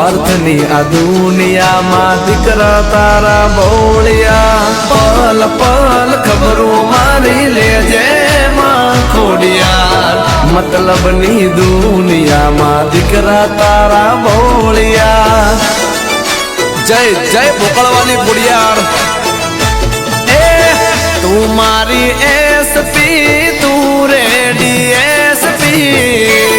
સ્વાર્થની આ દુનિયામાં દીકરા તારા બોળિયા પલ પલ ખબરો મારી લેજે માં ખોડિયાર મતલબની દુનિયામાં દીકરા તારા બોળિયા જય જય ભોકળવાની ખોડિયાર તું મારી એસપી તું રેડી એસપી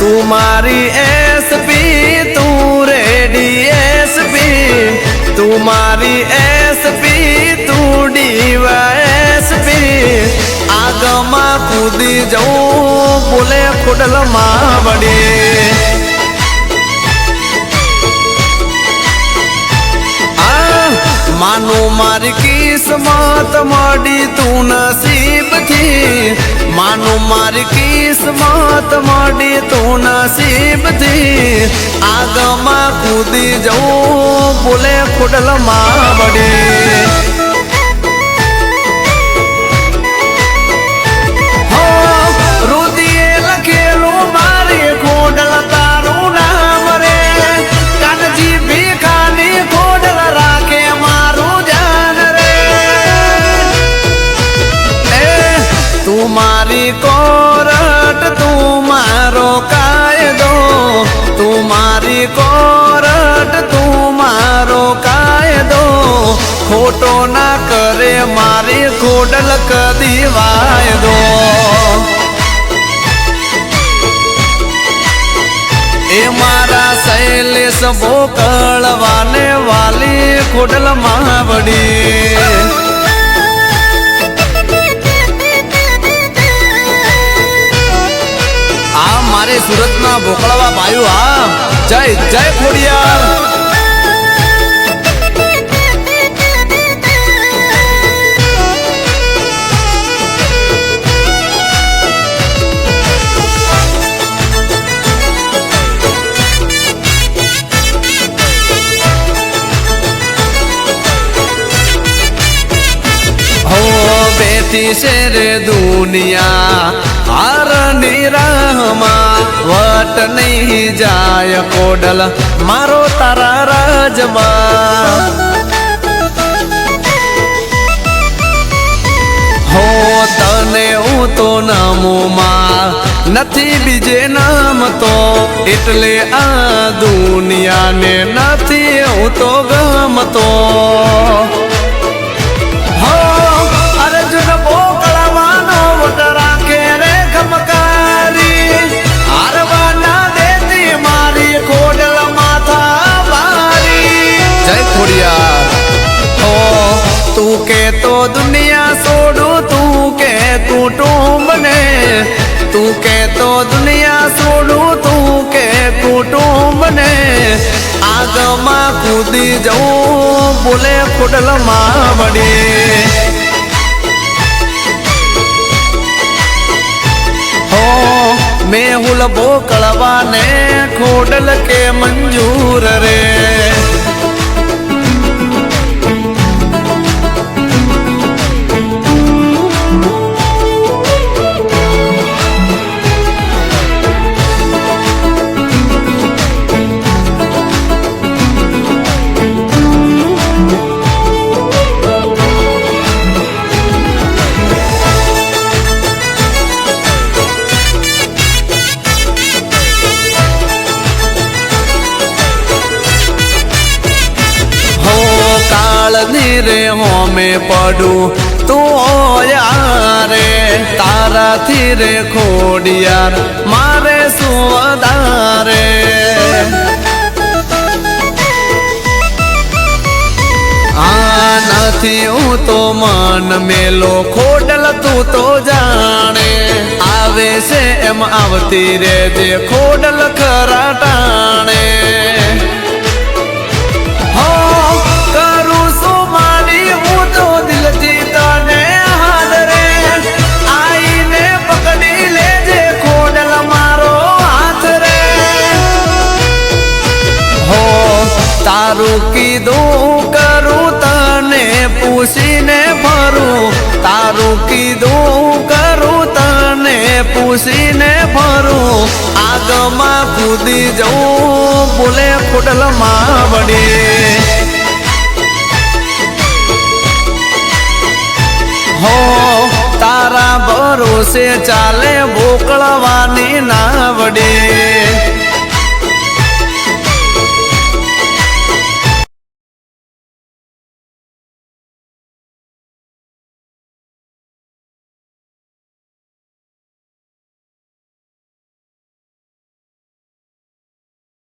તું મારી એસપી તું રેડી એસપી તું મારી એસપી તું ડીવાયએસપી આગમાં કૂદી જવું બોલે ખોડલમાં વડે માનું મારી કિસ્મત મળી તું નસીબ થી માનું મારી કિસ્મત મળી તું નસીબ થી આગમાં કૂદી જવું બોલે ખોડલમાં વડે મારી કોરટ તું મારો કાયદો તું મારી કોરટ તું મારો કાયદો ખોટો ના કરે મારી ખોડલ કદી વાયદો એ મારા શૈલેષ ભોકળવાને વાલી ખોડલ માવડી મારે સુરતના ભોકળવા ભાઈઓ હા જય જય ખોડિયાર બેઠી છે રે દુનિયા હાર નિરાહમાં વટ નહીં જાય કોડલ મારો તારા રાજમાં હો તને હું તો નામોમાં નથી બીજે નામ તો એટલે આ દુનિયાને નથી હું તો ગમતો તું કે તો દુનિયા છોડું તું કે કુટુંબને તું કે તો દુનિયા છોડું તું કે કુટુંબને આગમાં કૂદી જવું બોલે ખોડલમાં વડે હો મેહુલ ભોકળવાને ખોડલ કે મંજૂર રે રે હોમે પડું તું યારે તારાથી રે ખોડિયાર મારે શું વધારે આ નથી હું તો મન મેલો ખોડલ તું તો જાણે આવે છે એમ આવતી રે જે ખોડલ ખરા ટાણે તારું કીધું કરું તને પૂછીને ફરું તારું કીધું કરું તને પૂછીને ફરું આગમાં કૂદી જવું બોલે ખોડલમાં વડી હો તારા ભરોસે ચાલે મોકળવાની ના વડે